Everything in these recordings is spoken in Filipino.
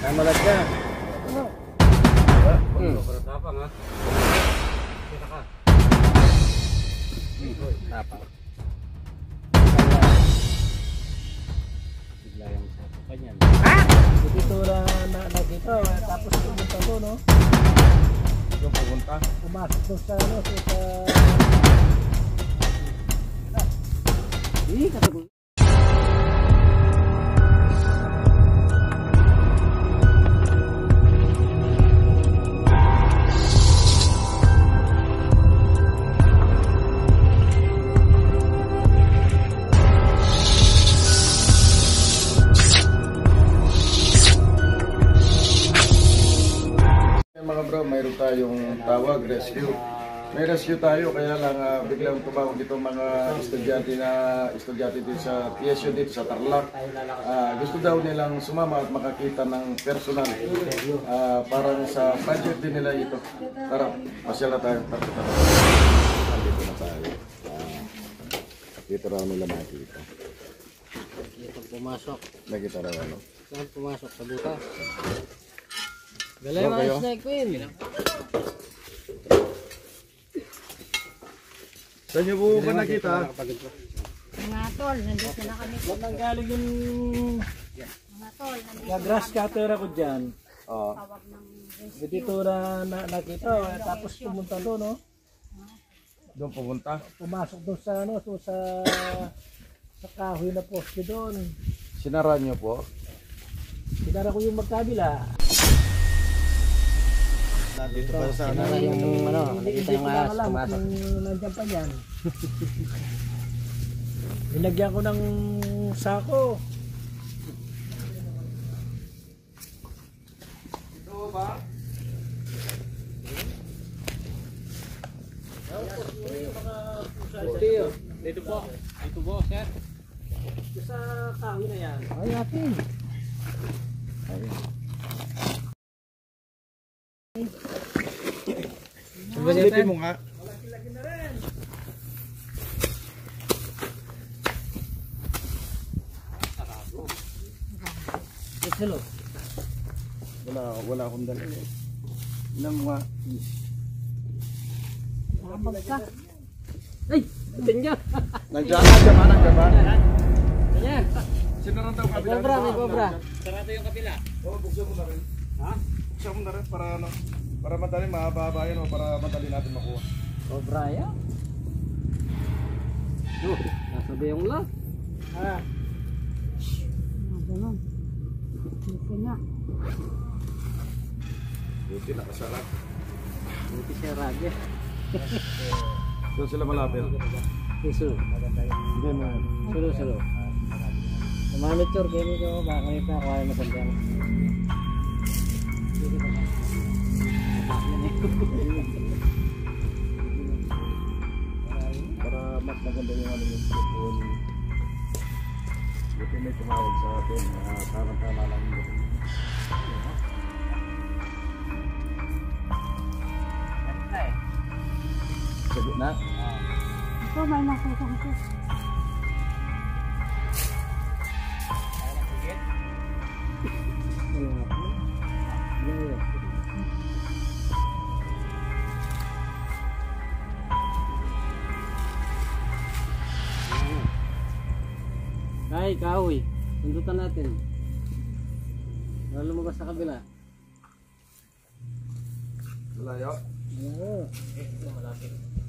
Namalag ka. Tapang ha. Kita ka. Tapang. Bigla yung sasakan yan. Dito na dito, tapos pumunta doon, no? Yung pumunta? Pumasok doon sa ano, sa... Hindi, katapos. Mga bro, mayroon tayong tawag, rescue. May rescue tayo, kaya lang biglang tumawag itong mga estudyante dito sa TSU dito sa Tarlac. Gusto daw nilang sumama at makakita ng personal. Parang sa project din nila ito. Tara, masyala tayo. Dito na tayo. Dito raw nila makikita. Dito pumasok. Nakita raw ano? Saan pumasok? Sa butas? Galay mga Snake Queen. Saan niyo po ba nakita? Mga tol, nandito na kami. Ba't nanggaling yung... Mga tol, nandito Na grass cutter ako dyan. tawag ng rescue. Dito na nakita, tapos pumunta doon, no? Doon pumunta? Pumasok doon sa ano, so sa kahoy na poste doon. Sinara niyo po? Sinara ko yung magkabila. Dito pa sa Sinara yung ano, nakita yung ahas pumasok. Nandiyan pa yan. Nilagyan ko ng sako. Ito ba? Dito po. Dito po, sir. Sa kahoy na yan. Ay, atin. Silipin mo nga. Lagi na rin. Hello. Wala akong dala. Ilang mga... Nakabag ka. Ay, atin niya. Nandiyan ka ba? Ayan. Sinarang daw kabila. Cobra, may cobra. Sarado yung kapila. Oo, buksan mo na rin. Ha? Buksan mo na rin para ano. Para madali mahaba yan o para madali natin makuha. Cobra yan. Oh, nasa bayong lang. Ah, Ganun. Dito na. Buti nakasarap. Buti siya ragya. Doon sila malapit. Isu. Hindi mo. Sulo. Monitor kayo nito. Baka kayo pa kaya masadyang. Para mas maganda yung ano yung phone. Buti may tumawag sa atin. Tama lang yung sa gitna. Ito, may nakukong ko. Ay, kahoy. Sundutan natin. Wala lumabas sa kabila. Malayo. Oo.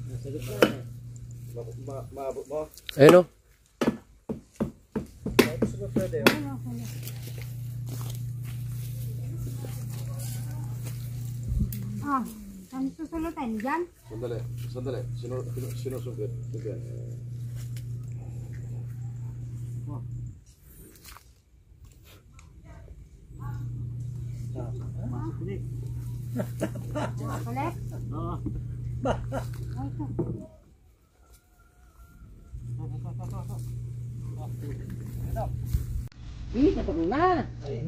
Nasa gitna. Maabot mo. Ayun o. Ah, saan susulutan? Diyan? Sandali. Sinusugod. Sige. Ulit? Oo. Ay, ito. Tapos na.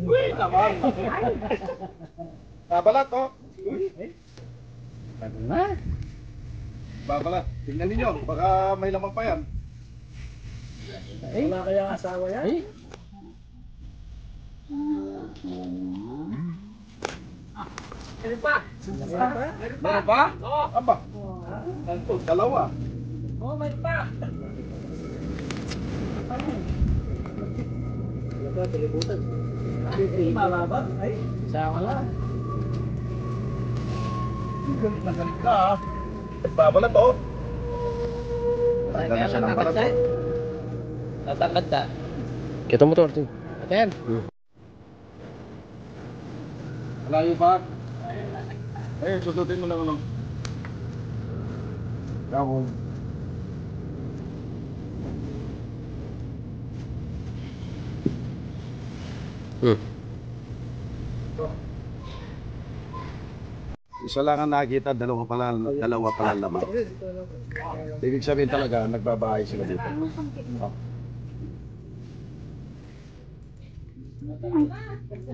Uy, naman! Babalat, oh! Tapos na. Babalat. Tingnan ninyo, baka may lamang pa yan. wala kaya asawa yan? Ay. Meron pa? Meron pa? Aba. Dalawa. Oo, meron pa. Malaba? Ay, Sama lang. Galit na galit ka ha. Babalat oh. Tanggal na siya ng balat oh. Tatangkad ka. Kita mo to, Artin. Aten. Malayo pa. Eh, susutin mo lang ano. Ako. Isa lang ang nakita, dalawa pala lamang. Ibig sabihin talaga, nagbabahay sila dito.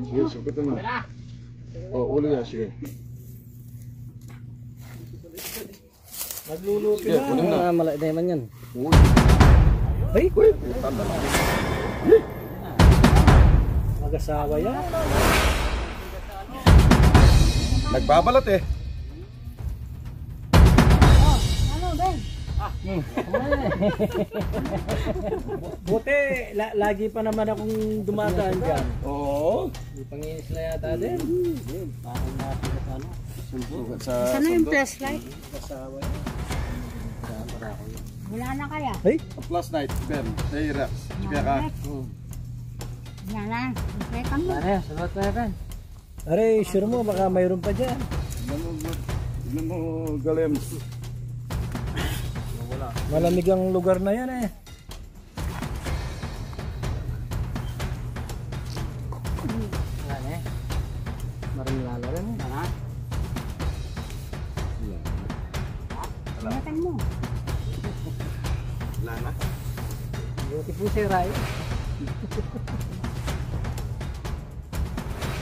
Sige, sukutin mo. Ulo yan, sige. nagluluto Sige, kunin na. Malaki na naman yan. Uy, Ay, putang na lang. mag-asawa yan. Nagbabalat eh. Ano, Ben? Buti, lagi pa naman akong dumadaan dyan. Oo. May panginis na yata din. Parang nakapila sa ano. Sugat sa Ano yung sandok. flashlight? Mag-asawa yan. Wala na kaya? Ay, Plus night, Ben. Sa Iraq. Kaya ka. Yan na. Okay kami. Pare, salat na yan. are, sure mo, baka mayroon pa dyan. Tignan mo, Galems. Malamig ang lugar na yan eh. Wala na eh. Maraming lalo rin eh. Ano? Ingatan mo. Wala na. Buti po si Ray.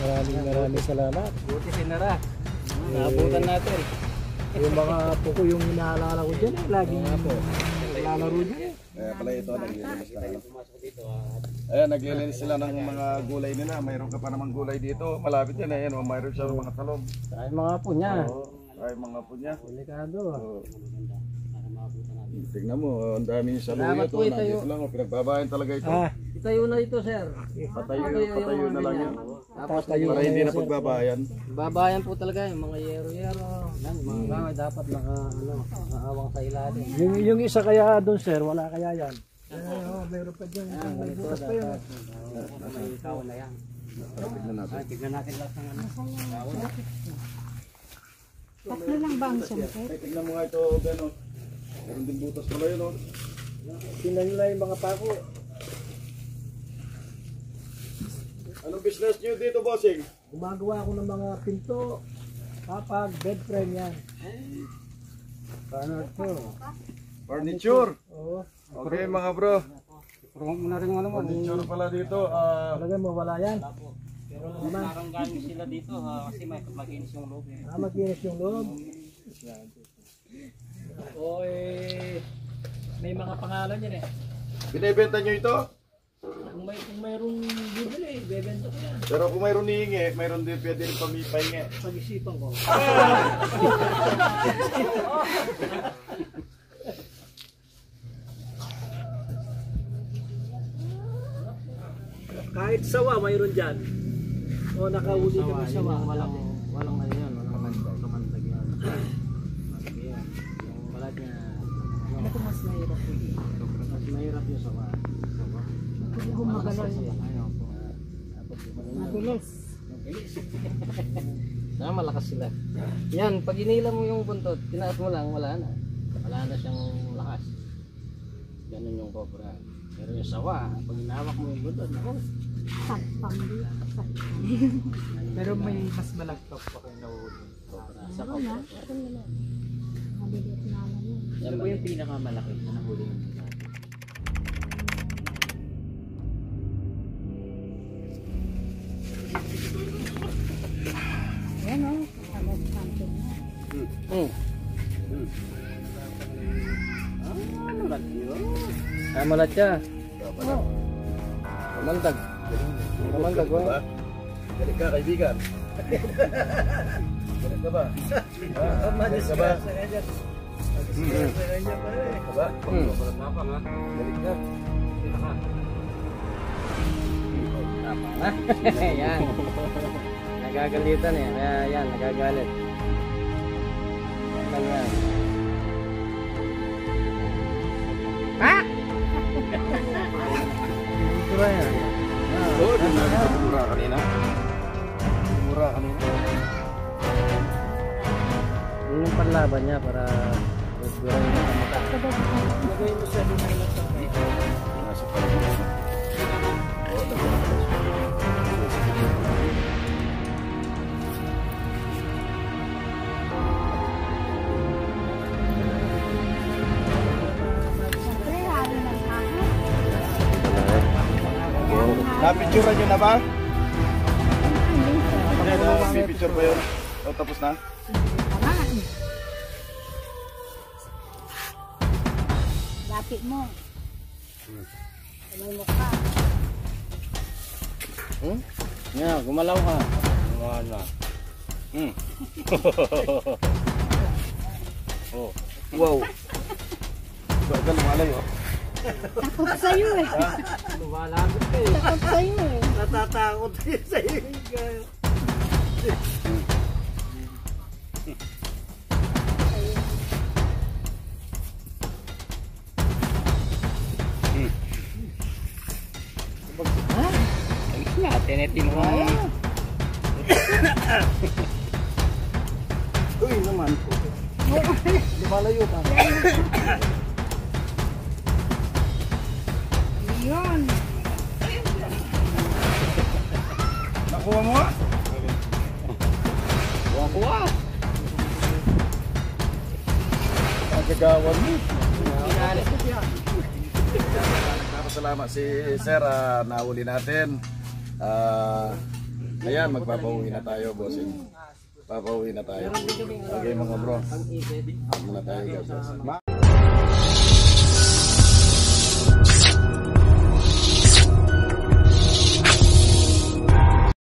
Maraming salamat. Buti si Nara. Naabutan natin. Yung mga puko yung inaalala ko dyan eh. Laging lalaro dyan eh. Kaya pala ito, naglilinis na. Ayan, naglilinis sila ng mga gulay nila. Mayroon ka pa namang gulay dito. Malapit yan eh. Ayan, mayroon siya mga talong. Ay mga po niya. Ay, mga po niya. Delikado. Tignan mo, ang dami sa Salamat luyo to. po, ito Nandito yung- lang, pinagbabayan talaga ito. Itayo na ito, sir. Patayo na lang yan. Tapos Para hindi na pagbabayan. babayan po talaga yung mga yero-yero. Yan, yung mga bangay dapat nakaawang sa ilalim. Yung isa kaya doon sir, wala kaya yan. Mayroon pa dyan. May bukas pa yan. May ikaw na yan. Tignan natin. Tignan natin lahat ng ano. Tatlo lang ba ang sungkit? Ay, tignan mo nga ito, gano'n. Meron din butas pala yun, oh. Tingnan nyo lang yung mga pako. Anong business nyo dito, bossing? Gumagawa ako ng mga pinto, kapag, bed frame yan. Paano ito? Furniture. Oo. Okay, mga bro. Purong mo na rin ano mo. Furniture pala dito. Talaga mo, wala yan. Pero nakanggaling sila dito kasi may maginis yung loob eh. Makinis yung loob. O may mga pangalan yan eh. Binibenta nyo ito? Kung mayroong bibili, bebenta ko yan. Pero kung mayroon hihingi, mayroon din pwede rin pamingi. Pag-isipan ko. Kahit sawa, mayroon dyan. O nakahuli kami sawa. Walang ano yan, walang kamandag yan. Yung balat niya. Ano ko mas mahirap yun? Mas mahirap yung sawa. Hindi ko magalaw. Ayaw po. Mabilis. Malakas sila. Yan, pag inila mo yung buntot, tinaas mo lang, wala na. Wala na siyang lakas. Ganun yung cobra. Pero yung sawa, pag inawak mo yung buntot, ako. Sagpang din. Pero may mas malagpak pa kayo nahuli. Sa Wala. cobra. Mabilis na lang yun. Ano ba yung pinakamalaki na nahuli mo? Yan o. Sabag something na. Malat siya. Kamandag. Kamandag, wala. Galit ka, kaibigan. Galit ka ba? Galit ka ba? Galit ka ba? Galit ka? Yan. Nagagalitan eh. Kaya yan, nagagalit. Yan yan. Ito yan. Oo, mura kanina. Mura kanina. Yun yung panlaban niya para magduran yung kamata. Lagay mo siya din ng lasang. Nasa pala. Oo, Siyempre, hari ng hangin. napicturean nyo na ba? Hindi, Pipicture ba yun? O, tapos na? naman. Lapit mo. May mukha. Yan, gumalaw ka. Wala. Oh. Wow. Ba't ka lumalayo? Takot sa'yo eh. Lumalapit ka eh. Takot sa'yo eh. Natatakot din sa'yo. Tinitin mo. Uy naman po. Lumalayo ka. Yun. Nakuha mo nga? Kuha. Agagawan mo. Salamat si Sir, nahuli natin. Ayan, magpapauwi na tayo, bossing. Papauwi na tayo. Okay mga bro. Muna tayo, guys.